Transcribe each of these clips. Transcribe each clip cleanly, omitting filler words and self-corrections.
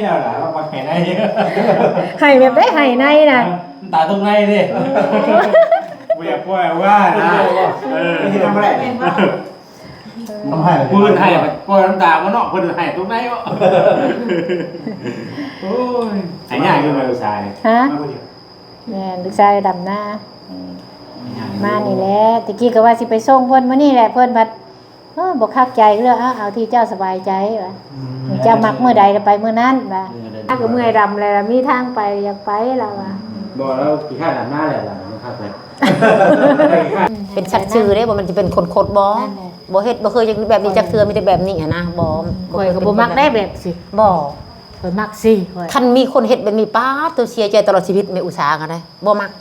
แล้วล่ะเราปักไห้ในให้แบบได้ให้ในน่ะตาตรงในดิกูอยากป่วยว่านะทำอะไรทำให้พูดให้ป่วยน้ำตามันเนาะคนอื่นให้ตรงไหนวะโอ้ยหายากอยู่มาลูกชายฮะแม่ลูกชายดำหน้ามานี่แหละตะกี้ก็ว่าสิไปส่งเพิ่นมื้อนี้แหละเพิ่นพัดบ่คักใจเรื่องเอาที่เจ้าสบายใจว่าเจ้ามักมื้อใดก็ไปมื้อนั้นว่าถ้าก็เมื่อยดำเลยล่ะมีทางไปอยากไปแล้วว่าบ่แล้วกี่ค่าดำหน้าแล้วล่ะครับเลยเป็นชัดชื่อได้บ่มันจะเป็นคนโคตรบ่เฮ็ดบ่เคยแบบนี้จักเทื่อมีแต่แบบนี้นะบ่ข่อยก็บ่มักได้แบบสิบ่ข่อยมักสิข่อยคันมีคนเฮ็ดแบบนี้ป๊าดตัวเสียใจตลอดชีวิตไม่อุตสาหกันได้บ่มัก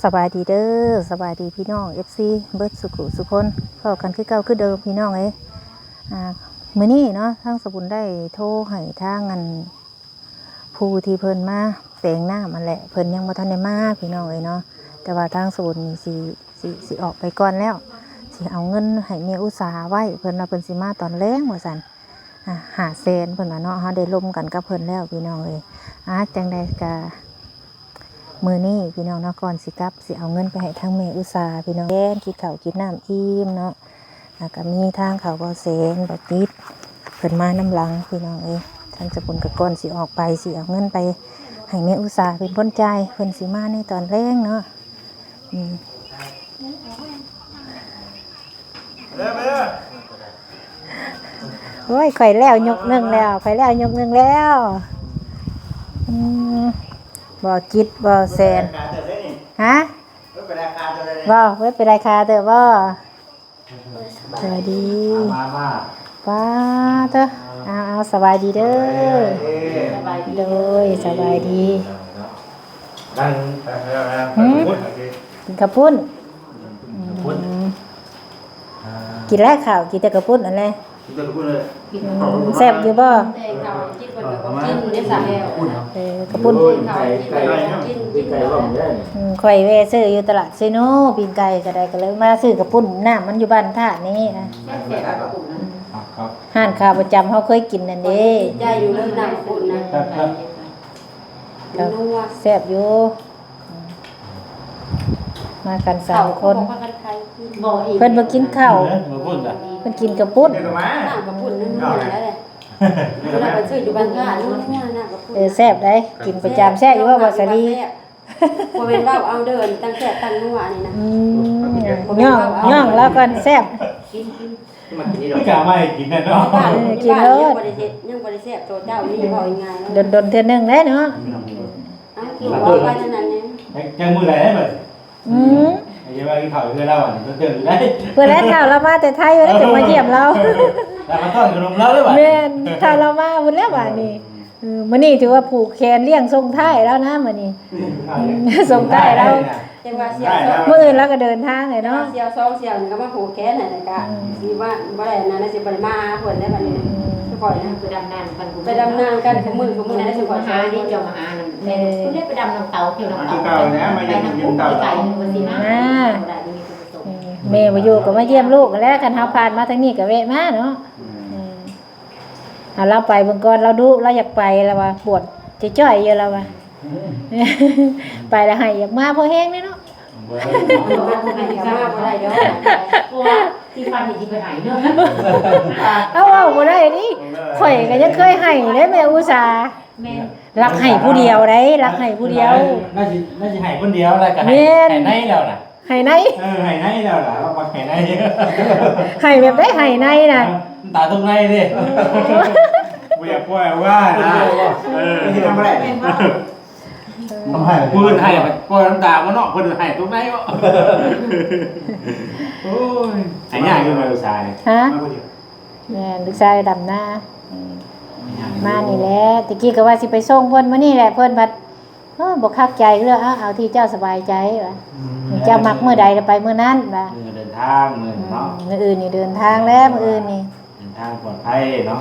สบายดีเด้อสบายดีพี่น้อง FC เบิดสุขุสุคนเข้ากันคือเก่าคือเดิมพี่น้องมื้อนี้เนาะทางสบุญได้โทรให้ทางอันผู้ที่เพิ่นมาแต่งหน้ามันแหละเพิ่นยังบ่ทันได้มาพี่น้องเนาะแต่ว่าทางสบุญนี่สิออกไปก่อนแล้วสิเอาเงินให้เมียอุตสาห์ไว้เพิ่นว่าเพิ่นสิมาตอนแลงว่าซั่น500,000เพิ่นว่าเนาะเฮาได้ร่วมกันกับเพิ่นแล้วพี่น้องจังได๋ก็มือนี้พี่น้องเนาะก่อนสิกลับสิเอาเงินไปให้ทางเมอุตสาพี่น้องแย่กินข้าวกินน้ำอิ่มเนาะแล้วก็มีทางเขาบ่เซนบ่ติดเพิ่นมาน้ำหลังพี่น้องท่านจะปุ่นกับก่อนสิออกไปสิเอาเงินไปให้เมอุตสาเป็นพ้นใจเพิ่นสิมาในตอนแรกเนาะโอ้ยข่อยแล้วยกหนึ่งแล้วข่อยแล้วยกหนึ่งแล้วบ่จิตบ่แซนฮะบ่เว้ยไปราคาเด้อบ่สวัสดีป้าเด้อเอาสบายดีเด้อโดยสบายดีกินข้าวปุ้นกินแล้วข้าวกินแต่ข้าวปุ้นอันแหละแซ่บอยู่บ่กระปุ้นข่อยแวะซื้ออยู่ตลาดซีโน่ปีนไก่ก็ได้ก็เลยมาซื้อกระปุ้นน้ำมันอยู่บ้านท่านี้นะห้านข้าวประจำเขาเคยกินนั่นเด้ใจอยู่เรื่องน้ำกระปุ้นนะแซ่บอยู่มากัน3 คนเพิ่นมากินข้าวเพิ่นกินกระปุ้นน้ำกระปุ้นนั่นแล้วแหละเราไปซื้ออยู่บ้านท่านู่นนี่น้ำกระปุ้นแซ่บได้กินประจำแซ่บอยู่ว่าบ่สลีพอเป็นว่าเอาเดินตั้งแซ่บตั้งนัวนี่นะย่องแล้วก่อนแซ่บไม่กล้าไม่กินแน่นอนกินแล้วยังบ่ได้แซ่บตัวเจ้านี่บ่ยังไงดนเทื่อนึงได้เนาะกินว่าไปเท่านั้นเนี่ยยังมือไหนได้บ่ไอ้ว่ากินข้าวเพื่อเราเดินได้เพื่อแล้วข่าวเรามาแต่ไทยแล้วจะมาเยี่ยมเราแล้วมาต้อนขนมเราเลยว่ะแม่นข่าวเรามาพุ่นแล้วว่านี่มื้อนี้ถือว่าผูกแขนเลี้ยงส่งท้ายแล้วนะมื้อนี้ส่งท้ายแล้วจังว่าเสียมื้ออื่นเราก็เดินทางเลยเนาะเสีย2เสียนึงก็มาผูกแขนนั่นน่ะก็สิว่าบ่ได้นั่นสิบ่ได้มาเพิ่นได้บัดนี้ค่อยนะไปดำน้ำกันไปดำน้ำกันของมือนั่นสิขอหานี่เจ้ามาหานั่นแม่คุณได้ไปดำน้ำเตาเกี่ยวน้ำเตาไปทางกุ้งไก่มื้อสินะแม่มาอยู่ก็มาเยี่ยมลูกแล้วกันเฮาผ่านมาทางนี้ก็แวะมาเนาะเราไปเบิ่งก่อนเราดูเราอยากไปแล้วว่าปวดจ้อยๆอยู่แล้วว่าไปแล้วให้อยากมาพอแห้งเนาะที่ฟันที่ไปหายเนาะเอาบ่ได้นี่ข่อยก็ยังเคยให้เด้แม่อุตส่าห์รักให้ผู้เดียวได้รักให้ผู้เดียวน่าสิให้คนเดียวแล้วก็ให้ในแล้วน่ะให้ในให้ในแล้วล่ะเราปักให้ในให้แบบได้ให้ในน่ะตาตรงในดิกูอยากป่วยว่านะทำอะไรทำให้พูดให้ป่วยน้ำตามันเนาะคนอื่นให้ตรงไหนวะโอ้ยหายากอยู่มาลูกชายฮะแม่ลูกชายดำหน้ามานี่แหละตะกี้ก็ว่าสิไปส่งเพิ่นมื้อนี้แหละเพิ่นพัดบ่คักใจเรื่องเอาที่เจ้าสบายใจว่าเจ้ามักมื้อใดไปมื้อนั้นว่าเดินท ทางมือเนาะ มื้ออื่นนี่เดินทางแล้วมื้ออื่นนี่ เดินทางปลอดภัยเนาะ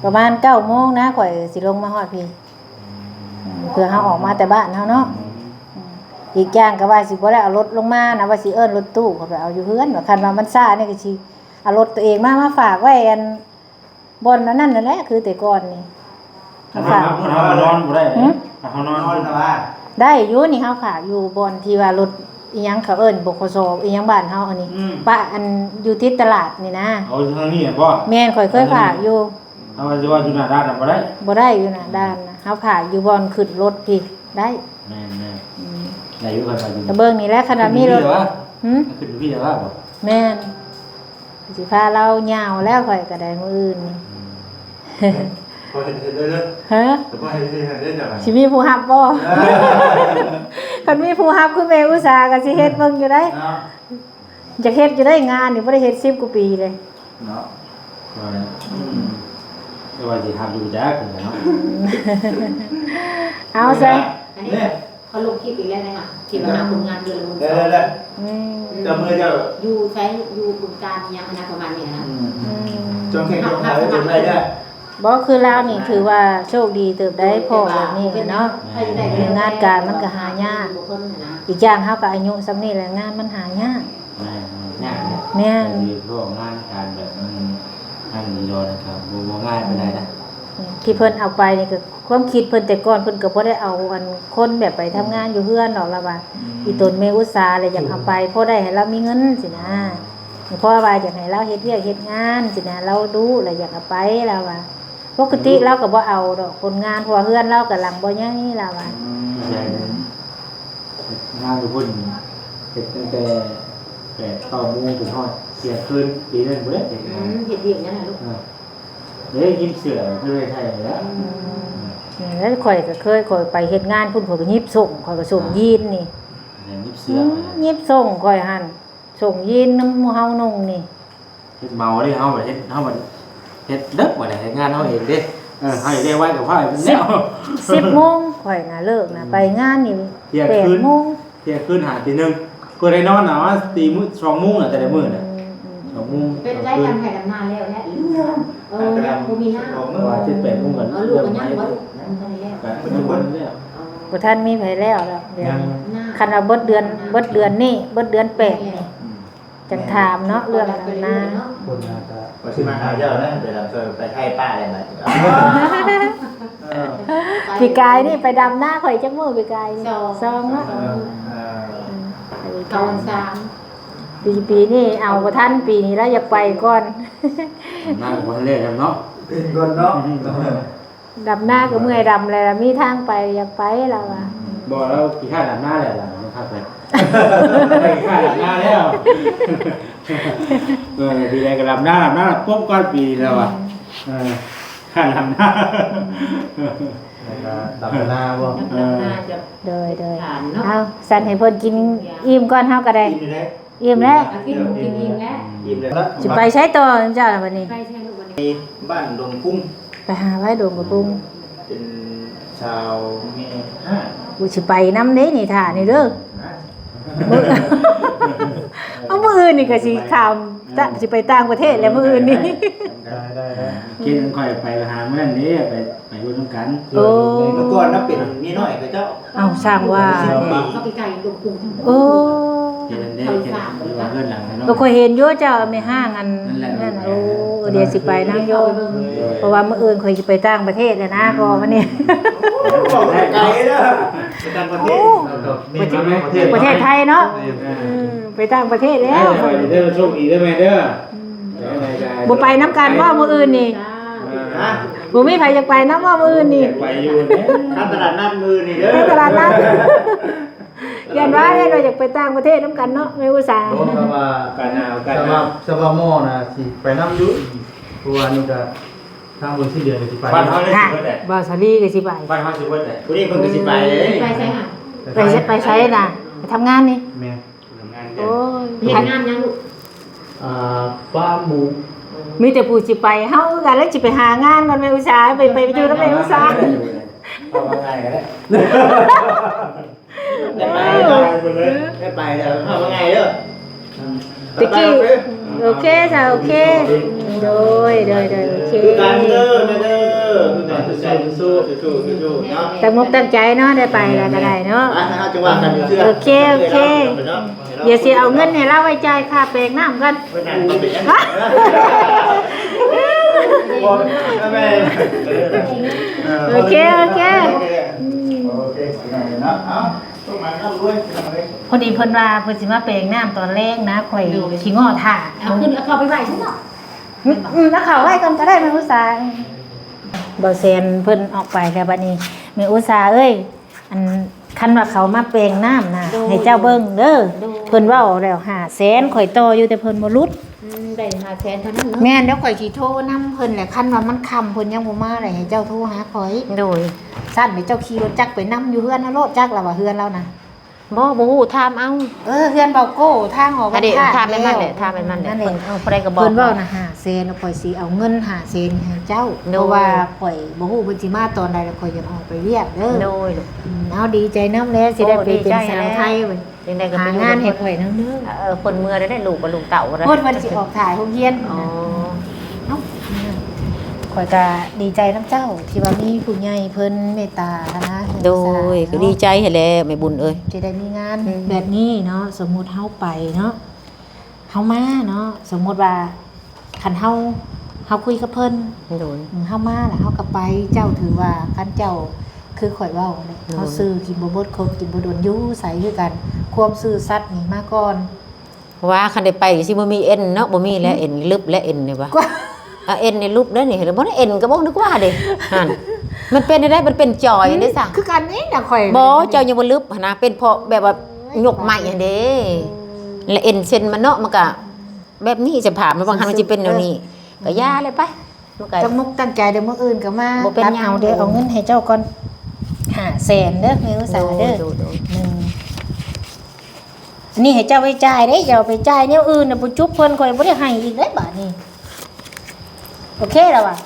ประมาณ9 โมงนะข่อยสิลงมาฮอดพี่เพื่อเฮาออกมาแต่บ้านเฮาเนาะอีกอย่างก็ว่าสิบ่ได้เอารถลงมานะว่าสิเอิ้นรถตู้เขาไปเอาอยู่เฮือนว่าคันว่ามันซ่านี่ก็สิเอารถตัวเองมาฝากไว้อันบนนั่นนั่นแหละคือแต่ก่อนนี่ ถ้าเฮานอนบ่ได้ถ้าเฮานอนแต่ว่า ได้อยู่นี่เฮาฝากอยู่บอนที่ว่ารถอีหยังเขาเอิ้นบขสอีหยังบ้านเฮาอันนี้ป้าอันอยู่ที่ตลาดนี่นะ เอาทางนี้บ่ แม่นข่อยเคยฝากอยู่ เอาว่าอยู่หน้าด้านบ่ได้ บ่ได้อยู่น่ะด้านนะเฮาฝากอยู่บอนขึ้นรถพี่ได้ แม่ได้อยู่กันไปอยู่ ตะเบิ่งนี่แหละคันว่ามีรถหึ ขึ้นพี่แล้วบ่ แม่นสิพาเรายาวแล้วข่อยก็ได้มื้ออื่นนี่ พอเห็นเด้อ ฮะ แต่พอเห็นได้จังได๋ สิมีผู้รับบ่ คันมีผู้รับคือแม่อุตส่าห์ก็สิเฮ็ดเบิ่งอยู่ได้ เนาะ จะเฮ็ดอยู่ได้งานนี่บ่ได้เฮ็ด10 กว่าปีเลย เนาะก็ว่าสิทำอยู่จักเนาะ เอาซะ อันนี้เขาลงคลิปอีกแล้วนะคะที่ว่าหาผลงานเดือนละมื้อ เด้อ อืม เจ้ามือเจ้า อยู่ใช้อยู่บึงการยังนะประมาณนี้นะ จงแข่งจงหาได้จงได้เด้อ บ่คือลาวนี่ถือว่าโชคดีเติบได้พ่อแบบนี้เนาะ งานการมันก็หายาก อีกอย่างเฮาก็อายุส่ำนี้แหละงานมันหายาก ง่าย แม่น มีพวกงานการแบบอันนี้โดนนะครับบ่ง่ายปานใดนะ ที่เพิ่นเอาไปนี่ก็ความคิดเพิ่นแต่ก่อนเพิ่นก็บ่ได้เอาอันคนแบบไปทำงานอยู่เฮือนดอกละว่าอีตนแม่อุตสาห์เลยอยากเอาไปเพราะได้ให้เรามีเงินสินะเพราะว่าอยากให้เราเฮ็ดเวียกเฮ็ดงานสินะเราดูแล้วอยากเอาไปแล้วว่าปกติเราก็บ่เอาดอกคนงานเพราะว่าเฮือนเราก็หลังบ่ใหญ่แล้วว่า งานทุกคนเฮ็ดตั้งแต่8 9 โมงถึงฮอดเที่ยงคืนปีนึงบ่ได้ เห็ดเดียวนั่นแหละลูก เด้ยิ้มเสือคือไทยแล้ว นี่แล้วข่อยก็เคยข่อยไปเฮ็ดงานพุ่นข่อยก็ยิบส่งข่อยก็ส่งยีนนี่ ยิ้มเสือ ยิบส่งข่อยหั่นส่งยีนน้ำหมู่เฮานุ่งนี่ เฮ็ดเมาเด้เฮาบ่เฮ็ดเฮาบ่เฮ็ดเด็กบ่ได้เฮ็ดงานเฮาเองเด้เฮาได้ไว้กับพ่อเป็นแนว 10 โมงข่อยน่ะเลิกน่ะไปงานนี่ เที่ยงคืน 8 โมง เที่ยงคืนหาตีนึงกูได้นอนน่ะว่าตีมื้อ2 โมงน่ะแต่ละมื้อน่ะ2 โมง เป็นได้ทำไข่ดำนาแล้วแหละกูมีหน้า ว่า7-8 โมงกัน เอาลูกกันยังว่าลูกทำไมแล้ว ก็ทุกคนแล้ว บ่ทันมีไผแล้วเดี๋ยวนี้คันว่าเบิดเดือนนี่เบิดเดือน8นี่จังถามเนาะเรื่องนั้นนะ คนน่ะก็ ว่าสิมาหาเจ้านะเดี๋ยวเราจะไปให้ป้าอะไรมา ปีกายนี่ไปดำหน้าข่อยจักมื้อปีกายนี่ซองเนาะ ตอนสาม ปีนี้เอาบ่ทันปีนี้แล้วอยากไปก่อน มาบ่เล่นเนาะ เป็นคนเนาะ ดำหน้าก็เมื่อยดำแล้วมีทางไปอยากไปแล้วอ่ะ บ่แล้วกี่ค่าดับหน้าแล้วล่ะนะครับไปกี่ค่าดับหน้าแล้วปีแรกก็ดับหน้าปุ๊บก่อนปีแล้วอ่ะค่าดับหน้า ตับหน้าบ่ น่าจะ เด้อ ผ่านเนาะ เอาสั่นให้เพิ่นกินอิ่มก่อนเฮาก็ได้ กินได้ อิ่มแล้ว กินกินเองแล้ว ยิ้มเลย สิไปใช้ต่อเจ้าล่ะบัดนี้ ใครแทนลูกวันนี้ บ้านดงกุ้ง ไปหาไว้โดมกับปุ้ง เป็นชาวเมีย5 กูสิไปนำเด้นี่ท่านี่เด้อมื้อเอามื้ออื่นนี่ก็สิข้ามสิไปต่างประเทศแล้วมื้ออื่นนี่ ได้ กินค่อยไปหาเมื่อนี้ไปดูน้ำกัน โอ้ เมื่อก่อนนับเป็นเมียน้อยกับเจ้า เอาสร้างว่า เขาไปไก่ดงกุ้ง โอ้ กินได้กินว่าเพื่อนหลังเนาะ ก็เคยเห็นอยู่เจ้าไม่ห้างอันนั่นโอ้เดี๋ยวสิไปนางโยมเพราะว่ามื้ออื่นข่อยสิไปต่างประเทศแล้วนะพอวันนี้ บอกไกลเด้อไปต่างประเทศ ประเทศไทยเนาะไปต่างประเทศแล้ว เด้อโชคดีได้ไหมเด้อ บ่ไปน้ำกันว่ามื้ออื่นนี่ ฮะ บ่มีไผอยากไปน้ำว่ามื้ออื่นนี่ ไปอยู่เนี่ย ถ้าตลาดนัดมือนี่เด้อ ในตลาดนัดยันว่าเราอยากไปต่างประเทศน้ำกันเนาะไม่อุตส่าห์ โอ้แต่ว่า กันหนาวกัน สำหรับสบหม้อนะสิไปน้ำอยุเพราะว่านี่ก็ทางบนที่เดือนก็สิไป บ้านเขาได้ ค่ะ สิบเบิดแต่ บ่าวสาลีก็สิไป บ้านเขาสิบเบิดแต่ ผู้นี้เพิ่นก็สิไปเลย ไปใช่ค่ะ ไปใช้น่ะไปทำงานนี่ แม่ ทำงานเดือ โอ้ น ย เห็นงานยังลูก ฟาร์มหมู มีแต่ผู้สิไปเฮาคือกันแล้วสิไปหางานก่อนแม่อุตส่าห์ไปอยู่นำแม่อุตส่าห์ เอาง่ายกันแล้ว ได้ไปเด้อได้ไปเด้อเอาว่าไงเด้อ ตะกี้โอเคจ้ะโอเคโดยโอเค การเด้อเด้อการสู้เนาะ ตั้งมุกตั้งใจเนาะได้ไปแล้วก็ได้เนาะ นะจังหวะกันเชื่อ โอเคเดี๋ยวสิเอาเงินให้เราไว้จ่ายค่าแปลงน้ำกัน ไม่นานก็เป็นแม่ โอเคโอเคเนาะเอาต้องมาเข้าด้วยทำอะไร พอดีเพิ่นว่าเพิ่นสิมาแปลงน้ำตอนแรกนะข่อยขี้ง้อท่า เอาขึ้นเอาเข้าไปไหว้ฉันเนาะ แล้วเขาไว้กันก็ได้แม่อุตสาห์บ่แซนเพิ่นออกไปแล้วบัดนี้แม่อุตสาห์เอ้ยอันคันว่าเขามาแปลงน้ำน่ะให้เจ้าเบิ่งเด้อเพิ่นเว้าแล้ว500,000ข่อยต่ออยู่แต่เพิ่นบ่รุด ได้5แสนเท่านั้นเนาะ แม่นเดี๋ยวข่อยสิโทรนำเพิ่นแหละคันว่ามันค่ำเพิ่นยังบ่มาเลยให้เจ้าโทรหาข่อย โดย สั่นให้เจ้าขี่รถจักรไปนำอยู่เฮือนนะโลดจักรล่ะว่าเฮือนเราน่ะ บ่ฮู้ถามเอา เฮือนเบาโก้ทางออก อันนี้ บ้ ถามไปมันแหละถามไปมันแหละ นั่น เพิ่ เอน ง เอาบ่ได้ก็บอก เพิ่นเว้าน่ะ500,000แล้วข่อยสิเอาเงิน500,000ให้เจ้าเพราะว่าข่อยบ่ฮู้เพิ่นสิมาตอนใดแล้วข่อยจะออกไปเรียกเด้อ โดยลูก เอาดีใจนำแล้วสิได้ไปเป็น ดีใจ สาว แล้ว ไทยเว้ย จังได๋ก็ หา ไป งานให้ข่อยนำเด้อ คนเมื่อได้ลูกกับลูกเต่า เพิ่นวันสิออกถ่ายโรงเรียน อ๋อ เอ้าข่อยก็ดีใจนำเจ้าที่ว่ามีผู้ใหญ่เพิ่นเมตตานะ โดยก็ดีใจให้แล้วแม่บุญเอ้ย จะได้มีงานแบบนี้เนาะสมมุติเฮาไปเนาะเฮามาเนาะสมมุติว่าคันเฮาคุยกับเพิ่น โดย เฮามาแล้วเฮาก็ไปเจ้าถือว่าคันเจ้าคือข่อยเว้าเนี่ยเฮาซื้อกินบ่เบิดครบกินบ่โดนอยู่ใส่คือกันความซื่อสัตย์นี่มาก่อน ว่าคันได้ไปสิบ่มีเอ็นเนาะบ่มีแล้วเอ็นลึบและเอ็นนี่ว่าเอ็นในรูปได้นี่บ่ได้เอ็นก็บ่นึกว่าเด้หั่นมันเป็นได้มันเป็นจอยได้ซะ คือกันนี่น่ะข่อย บ่เจ้ายังบ่ลึบหั่นนะเป็นเพราะแบบว่ายกใหม่หั่นเด้และเอ็นเส้นมันเนาะมันก็แบบนี้จะผ่ามันบางครั้งมันสิเป็นแนวนี้ก็ย่าเลยไปมันก็ ตั้งมุกตั้งใจเดี๋ยวมื้ออื่นก็มา บ่เป็นหยัง เอาเด้อเอาเงินให้เจ้าก่อน500,000เด้อแม่อุตสาห์เด้อ โดย หนึ่งอันนี้ให้เจ้าไปจ่ายเด้อย่าเอาไปจ่ายแนวอื่นน่ะบ่จุบเพิ่นข่อยบ่ได้ให้อีกเด้บาดนี้โอเคแล้วว่ะ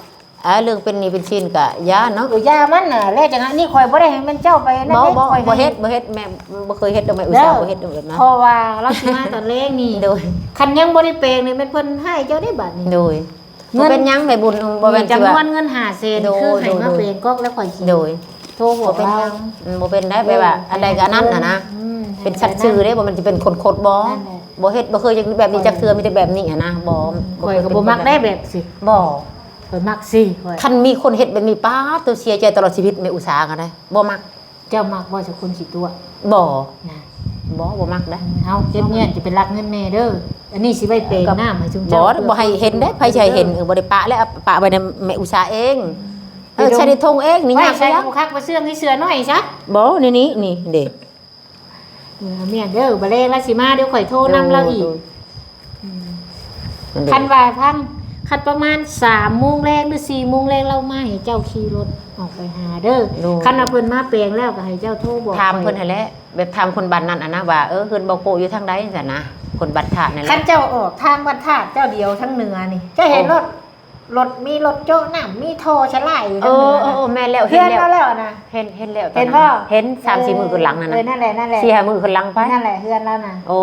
เรื่องเป็นหนี้เป็นสินก็ย่าเนาะ ตัวยามันน่ะแล้วจังนั้นนี่ข่อยบ่ได้ให้มันเจ้าไปนั่น บ่ เด้ บ่ ข่อย บ่ ให้ เฮ็ดแม่บ่เคยเฮ็ดดอกไม้อุตสาห์บ่เฮ็ดดอกแบบนั้น เพราะว่าเราสิมาตอนแรกนี่ โดย คันยังบ่ได้แปลงนี่มันเพิ่นให้เจ้าได้บาดนี้ โดยบ่เป็นหยังแม่บุญบ่เป็น จำ สิ นว ว่าน เงิน500,000 โดย คือให้มา โดย แปลงก๊อกแล้วข่อยสิ โดย โทรบอก บ่เป็นห เรา ยังบ่เป็นได้แบบว่าอันใดก็อันนั้นน่ะนะ อืม เป็นชัดชื่อเด้บ่มันสิเป็นคนๆบ่ นั่นแหละ บ่เฮ็ดบ่เคยจังแบบนี้จักเทื่อมีแต่แบบนี้อะนะบ่ ข่อยก็บ่มักได้แบบสิ บ่ ข่อยมักสิข่อย คันมีคนเฮ็ดแบบนี้ป้าตัวเสียใจตลอดชีวิตแม่อุตสาหกันได้บ่มัก เจ้ามักบ่จะคนขี้ตัว บ่ นะ บ่มักได้ เฮาเจ็บเนี่ยจะเป็นรักเงินแม่เด้ออันนี้สิไว้แปลงน้ำให้จุม บ่ เจ้า บ่ให้เห็นได้ไผสิให้เห็นบ่ได้ปะแล้วปะไว้ในแม่อุตสาหเองใช้ในธงเองนี่ ไว้ ยาก ใส่ ยัง กูคักบ่เสื่องให้เสือหน่อยซะ บ่นี่เด้ แม่เด้อบ่แลแล้วสิมาเดี๋ยวข่อยโทรนำเราอีก คั คั น นว่าพังคันประมาณ3:00 นแรงหรือ4:00 นแรงเรามาให้เจ้าขี่รถออกไปหาเด้อคันว่าเพิ่นมาแปลงแล้วก็ให้เจ้าโทรบอก ถามเพิ่นหั่นแหละแบบถามคนบ้านนั้นอ่ะนะว่าเฮือนบ่โกอยู่ทางใดจังซั่นนะคนบ้านถาดนั่นแห คั ละ นเจ้าออกทางบ้านธาตุเจ้าเดียวทั้งเหนือนี่เจ้าเห็นรถมีรถโจ๊ะน้ำมีท่อชะไหลอยู่ เอ ทั้งเหนื อ อ แม่แล้ว เห็ เห็ น นแล้ว แล้วนะ เห็นแล้วตอ เห็น น บ่ นั้นเห็น3-4มื้อขึ้นหลังนั่นน่ะ นั่นแหละ 4-5มื้อขึ้นหลังไป นั่นแหละเฮือนแล้วนะ โอ้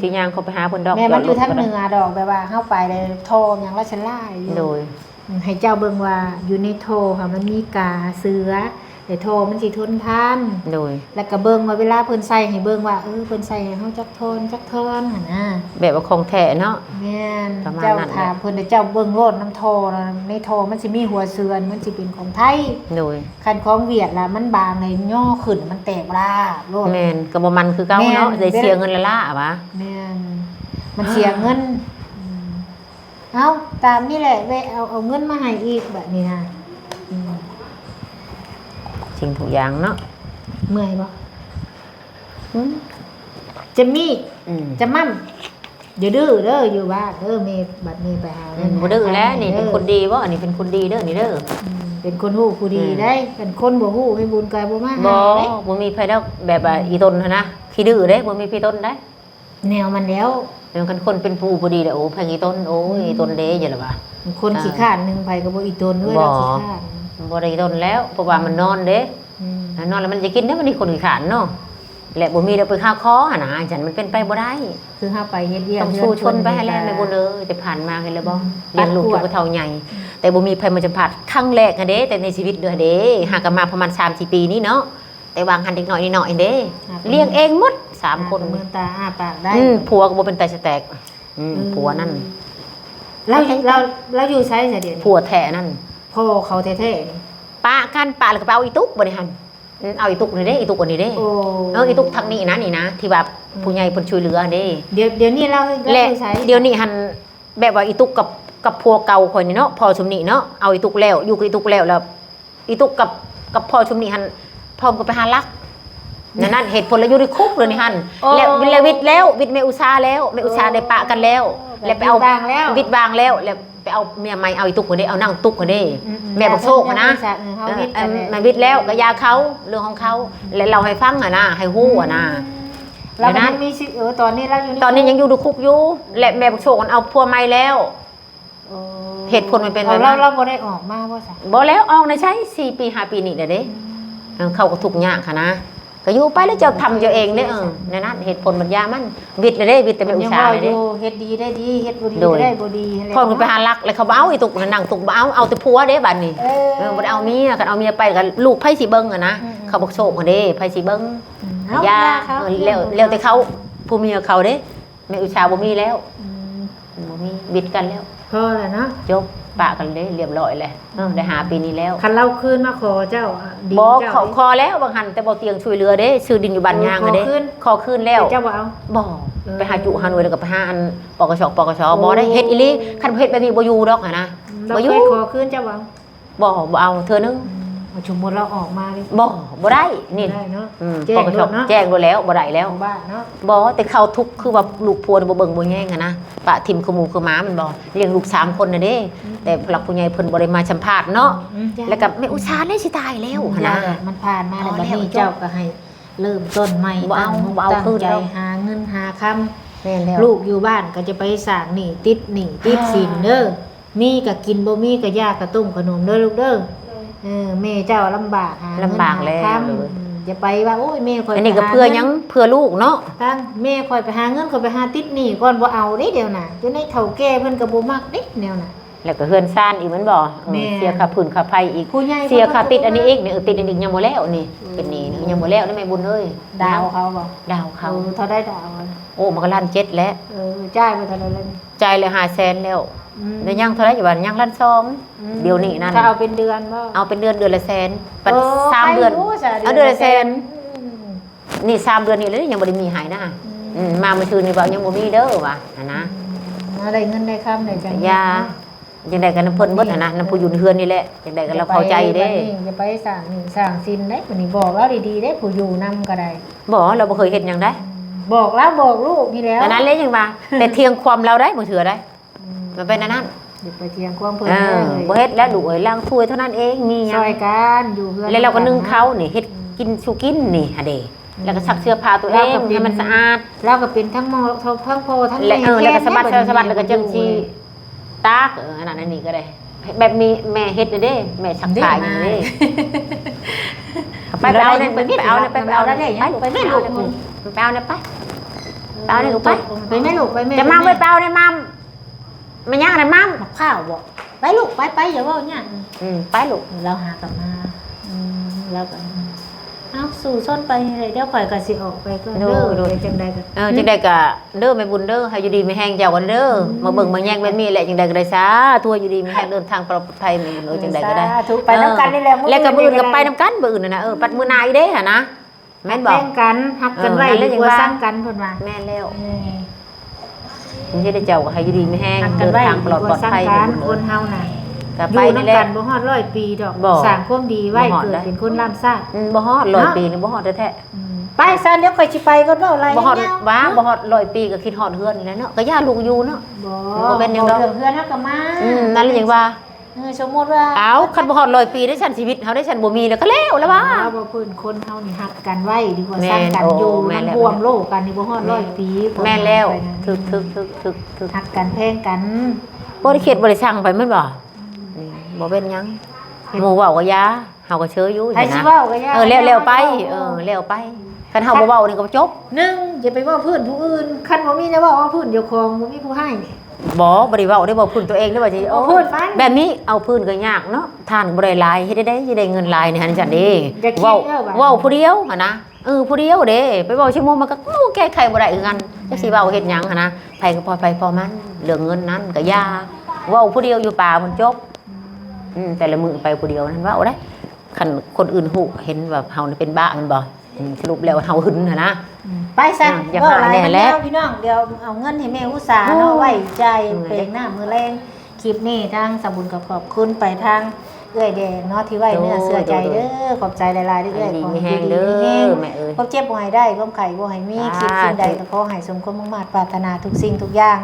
สิย่างเขาไปหาเพิ่นดอก แม่มันอยู่ จ ทั้ง รถ เหนือดอกแบบว่าเข้าไปเลยโทรอย่างราชล่าอยู่ โดย ให้เจ้าเบิ่งว่าอยู่ในโทรค่ะมันมีกาเสือแต่โทรมันสิทนทาน โดย แล้วก็เบิ่งว่าเวลาเพิ่นใส่ให้เบิ่งว่าเพิ่นใส่ให้เฮาจักทนหั่นนะ แบบว่าของแท้เนาะ แม่น ประมาณ เจ้า นั้น ถามเพิ่นแต่เจ้าเบิ่งโลดน้ำโทรนะในโทรมันสิมีหัวเสือนมันสิเป็นของไทย โดย คันของเวียดล่ะมันบางเลยย่อขึ้นมันแตกราบโลด แม่นก็บ่มันคือเก่าเนาะ แม่น ได้เสียเงินละล่ะวะ แม่นมันเสียเงินเอาตามนี่แหละเอาเงินมาให้อีกแบบนี้นะอืม สิ่งทุกอย่างเนาะ เมื่อยบ่จะมี อืม จะมั่มอย่าดื้อเด้ออยู่บ้านเด้อเมบัดเมไปหาเงิน บ่ดื้อแล้วนี่ ด้ เป็นคนดีบ่อันนี้เป็นคนดีเด้อนี่เด้อ เป็นคนฮู้ผู้ดีได้เป็นคนบ่ฮู้ให้บุญกายบ่มา บ่ หาได้ บ่มีไผดอกแบบว่าอีตนหันนะขี้ดื้อเด้บ่มีพี่ต้นได้ แนวมันแล้ว เป็นคนเป็นผู้บ่ดีเด้อโอ้ไผอีต้นโอ้ยอีต้นเด้จังล่ะวะ คนขี้ข้านหนึงไปก็บ่อีตนด้วยเราขี้ข้าน บ่ได้อีต้นแล้วเพราะว่ามันนอนเด้ อืม นอนแล้วมันจะกินได้มันนี่คนขี้ขานเนาะ และบ่มีเดี๋ยวไปข้าวคอหั่นน่ะฉันมันเป็นไปบ่ได้ คือเฮาไปเฮ็ดเวียก ต้องสู้ชนไปให้แล้วแม่บุญเอ้ยแต่ผ่านมาเห็นแล้วบ่เลี้ยงลูกจนกระเท่าใหญ่แต่บ่มีไผมาสัมผัสครั้งแรกอะเด้แต่ในชีวิตเด้อเด้หากันมาประมาณ 3-4 ปีนี้เนาะแต่วางหันเด็กน้อยนิดหน่อยเด้เลี้ยงเองหมด3คน เมือนตาอ้าปากได้ ผัวก็บ่เป็นตาสแตกผัวนั่น เราอยู่ใช้ซะเดี๋ยวนี้ ผัวแท้นั่น พ่อเขาแท้ๆนี่ ปะกันปะแล้วก็ไปเอาอีตุ๊กบ่ได้หั่นเอาอีตุ๊กนี่เด้อีตุ๊กอันนี้เด้ โอ้ อีตุ๊กทางนี้นะนี่นะที่ว่าผู้ใหญ่เพิ่นช่วยเหลือเด้ เดี๋ยวนี้เรา และ อยู่ใช้ เดี๋ยวนี้หันแบบว่าอีตุกกับพัวเก่าคนนี่เนาะพอชุมนี้เนาะเอาอีตุกแล้วอยู่กับอีตุกแล้วอีตุกกับพอชุมนี้หันพร้อมก็ไปหารักนั่นเหตุผลแล้วอยู่ในคุกเลยนี่หันแล้ววิทย์แล้ววิทย์เมอุชาแล้วเมอุชาได้ปะกันแล้วแล้วไปเอา บางแล้ว วิทย์บางแล้วแล้วไปเอาเมียใหม่เอาอีตุกคนนี้เอานั่งตุกคนนี้แม่บอกโชคนะ เฮาวิทย์กัน มันวิทย์แล้วก็ยาเขาเรื่องของเขาแล้วเราให้ฟังนะให้ฮู้นะ เรานั้นมีชื่อตอนนี้เราอยู่ ตอนนี้ยังอยู่ในคุกอยู่และแม่บอกโชคมันเอาพัวใหม่แล้วเหตุผลมันเป็นแบบ เรา นั้น เราบ่ได้ออกมาบ่ซะ บ่แล้วเอาในใช้4 ปี 5 ปีนี่เด้เขาก็ทุกข์ยากค่ะนะก็อยู่ไปแล้วเจ้าทำเจ้าเองเด้ในนั้นเหตุผลมันยามันวิทย์เลยเด้วิทย์แต่ไม่อุตส่าห์เลยเด้ เฮ็ดดีได้ดีเฮ็ดบ่ดี โดย ได้บ่ดี พ่อมันไปหารักแล้วเขาบ่เอาอีตุกนั่งตุกบ่เอาแต่ผัวเด้บัดนี้บ่ได้เอาเมียกันเอาเมียไปกันลูกไผสิเบิ่งอะนะเขาบอกโชคเด้ไผสิเบิ่งยาแล้วแต่เขาผู้เมียเขาเด้แม่อุตส่าห์บ่มีแล้วบ่มีบิดกันแล้ว พอแล้วเนาะ จบปะกันเลยเรียบร้อยเลยได้หาปีนี้แล้ว คันเราคืนมาขอเจ้าดิน บอก เจ้า ขอแล้วบางหันแต่บอกเตียงช่วยเหลือเด้ซื้อดินอยู่บ้านยางอะเด้ขอคืนแล้ว เจ้าบ่เอา บอกไปหาจุหาหน่วยแล้วก็ไปหาอันปกชบ่ได้เฮ็ดอีหลีคันเฮ็ดแบบนี้บ่อยู่ดอกนะ เรา บ่อ เค ยู่ ยขอคืนเจ้าบ่เอา บ่เอาเธอนึง สมมุติเราออกมาดิ บ่ได้นี่ ได้เนาะ ปกชแจ้งโดนแล้วบ่ได้แล้ว ของบ้านเนาะ บ่แต่เขาทุกข์คือว่าลูกพัวบ่เบิ่งบ่แย่งอะนะปะทิมคือหมูคือหมามันบ่เลี้ยงลูก3คนน่ะเด้แต่ผู้หลักผู้ใหญ่เพิ่นบ่ได้มาสัมภาษณ์เนาะแล้วก็แม่อุชาเลยสิตายแล้วหั่น นะ นะ มันผ่านมาแล้ว พอ บัด แล้ว นี้เจ้าก็ให้เริ่มต้นใหม่ บ่เอา ตั้ง บ่เอา ตั้ง คืน ใจ แล้ว หาเงินหาคำ แม่นแล้ว ลูกอยู่บ้านก็จะไปสร้างหนี้ติดสินเด้อมีก็กินบ่มีก็ยากก็ต้มขนมเด้อลูกเด้อแม่เจ้าลำบากหาเงิน ลำบากแล้ว หาค่ำอย่าไปว่าโอ้ยแม่คอย อันนี้ก็เพื่อหยังเพื่อลูกเนาะ ตั้งแม่คอยไปหาเงินคอยไปหาติดหนี้ก่อนบ่เอาเด้เดี๋ยวน่ะจนให้เฒ่าแก่เพิ่นก็บ่มักเด้แนวน่ะ แล้วก็เฮือนซ่านอีกมันบ่ แม่ เสียค่าพื้นค่าไฟอีก ผู้ใหญ่ เสียค่าติดอันนี้อีกนี่ติดอันนี้ยังบ่แล้วนี่เป็นหนี้นี่ยังบ่แล้วนี่แม่บุญเอ้ย ดาวเขาบ่ ดาวเขา เท่าได้ดาว โอ้มันก็ล้าน7แล้ว จ่ายไปเท่าไหร่แล้วนี่ จ่ายเลย500,000แล้วแล้วยังเท่าไหร่อยู่บ้านยังล้าน2เดี๋ยวนี้นั่น ถ้าเอาเป็นเดือนบ่ เอาเป็นเดือนละแสนปัด เออ 3เดือน ไปรู้จ้ะ เอาเดือนละแสน อืม นี่3เดือนนี่แล้วยังบ่ได้มีหายนะมาเมื่อคืนนี่บ่ยังบ่มีเด้อว่ะนะ ได้เงินได้คำได้จัง ยาจังได๋กันน้ำเพิ่นเบิดน่ะน้ำผู้อยู่ในเฮือนนี่แหละจังได๋ก็เราเข้าใจเด้ จะไปสร้างหนี้สร้างสินได้ผู้นี้บอกแล้วดีๆได้ผู้อยู่นำก็ได้ บ่เราบ่เคยเฮ็ดหยังได้ บอกแล้วบอกลูกนี่แล้ว แต่นั้นเลยยังว่าแต่เทียงความเราได้บ่เถื่อได้มันเป็นอันนั้น อย่าไปเถียงความเพิ่น เอ เล อย บ่เฮ็ดแล้วดูเอ้ยล้างถ้วยเท่านั้นเองมีหยั ซ ง อยกันอยู่เพื่อน แล้วเราก็นึ่งเขานี่เฮ็ดกินชูกินนี่หะเด้แล้วก็ซักเสื้อผ้าตัวเองให้มันสะอาด เราก็เป็นทั้งหมอทั้งพ่อทั้ง และ แม่ แล้วก็สะบัด แค่ สะบัดแล้วก็จังสิตากอันนั้นอันนี้ก็ได้แบบมีแม่เฮ็ดเด้แม่ชักผ้าอย่างนี้ไปเอาเนี่ยไปเอาเนี่ยไปเอาเนี่ยไปแม่ลูกไปเอาเนี่ยไปเอาเนี่ยลูกไป ไปแม่ลูกไปแม่ จะมาไปเปล่าเนี่ยมัมมันยังอะไรมัม มักข้าวบ่ไปลูกไปอย่าเว้าหยัง ไปลูก เราหากลับมาแล้วก็เอาสู่ซ่อนไปเลยเดี๋ยวข่อยก็สิออกไปก็เด้อจังใดก็ จังได้ก็เด้อแม่บุญเด้อให้อยู่ดีไม่แห้งเจ้ากันเด้อมาเบิ่งมาแย่งแบบนี้แหละจังได้ก็ได้ซาทั่วอยู่ดีไม่แห้งเดินทางปลอดภัยแม่บุญเอ้ยจังได้ก็ได้ ถูกไปน้ำกันนี่แหละ แล้วก็มื้ออื่นก็ไปน้ำกันมื้ออื่นน่ะนะปัดมื้อหน้าอีเด้หั่นนะแม่นบ่ แบ่งกันฮักกันไว้ดีกว่าสร้างกันเพิ่นว่า แม่นแล้วมันจะได้เจ้าก็ให้อยู่ดีไม่แห้ง ฮักกั เดิ น น ไว้ ทางปลอด ดีกว่าสร้าง ภัย กันคนเฮาน่ะ ก็ อ ไป ยู่ นี่แห นำกั ละ นบ่ฮอด100 ปีดอก บ่ สร้างความดีไว้ บ่ฮอด เกิด ได้ เป็นคนล้ำซาก บ่ฮอด100ปีนี่บ่ฮอดแท้ ไปซะเดี๋ยวค่อยสิไปก็เว้าอะไร บ่ฮอดว้าบ่ฮอด100ปีก็คิดฮอดเฮือนนี่แหละเนาะก็ย่าลูกอยู่เนาะ บ่ บ่เป็นหยังดอก เพื่อนเฮาก็มา นั่นแหละจังว่า สมมุติว่า เอาคันบ่ฮอด100ปีได้ฉันชีวิตเฮาได้ฉันบ่มีแล้วก็แล้วว่า เราบ่เพิ่นคนเฮานี่ฮักกันไว้ดีกว่า แม่ สร้าง น กันอยู่ โอ้แม่ มัน น แล้ว รวมโลกกันนี่บ่ฮอด100 ปี แม่นแล้ว ไปนะ ถึก ฮักกันแพงกัน บ่ได้เข็ดบ่ได้สั่งไปแม่นบ่บ่เป็นหยังหมู่เว้าก็ยาเฮาก็เชยอยู่ ให้ นะ สิเว้าก็ยาก แล้วไปแล้วไป คันเฮาบ่เว้านี่ก็จบ หนึ่งอย่าไปเว่าพื้นผู้อื่นคันบ่มีนะเว่าพื้นเดียวของบ่มีผู้ให้ บ่ได้เว้าได้บ่พื้นตัวเองได้บ่สิ เอาพื้นมัน แบบนี้เอาพื้นก็ยากเนาะทานก็บ่ได้หลายเฮ็ดได้สิได้เงินหลายนี่หั่นจังเด้ อย่าคิด เว้า เด้อบัด เว้าผู้เดียวหั่นนะผู้เดียวเด้ไปเว้าชั่วโมงมันก็แก้ไขบ่ได้คือกันจักสิเว้าเฮ็ดหยังหั่นนะไผก็พอไปพอมันเรื่องเงินนั้นก็ยาเว้าผู้เดียวอยู่ป่ามันจบแต่ละมื้อไปผู้เดียวนั่นเว้าได้คันคนอื่นฮู้เห็นว่าเฮานี่เป็นบ้ามันบ่สรุปแล้วเฮาหึนหั่นนะ ไปซะ อย่า เว่า หา หลาย แน่ มัน แล้ แล้ว วพี่น้องเดี๋ยวเอาเงินให้แม่อุตสาห์เนาะไว้ใจเพลงหน้ามือแรงคลิปนี้ทางสมบุญกับขอบคุณไปทางเอื้อยแดงเนาะที่ไว้เนื้อเสื้อใจเด้อขอบใจหลายๆเด้อเอื้อย ดี ขอ มี ให้ แห้ง ดี เด้ มีแห้ง อแม่เอ้ย ความเจ็บบ่ให้ได้ความไข้บ่ให้มีคิดสิ่งใดก็ขอให้สมความมุ่งมั่นปรารถนาทุกสิ่งทุกอย่าง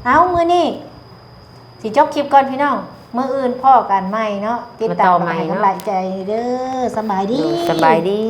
เอามื้อนี้สิจบคลิปก่อนพี่น้องมื้ออื่นพ่อกันใหม่เนาะติดตามให้กำลังใจเด้อสบายดี สบายดี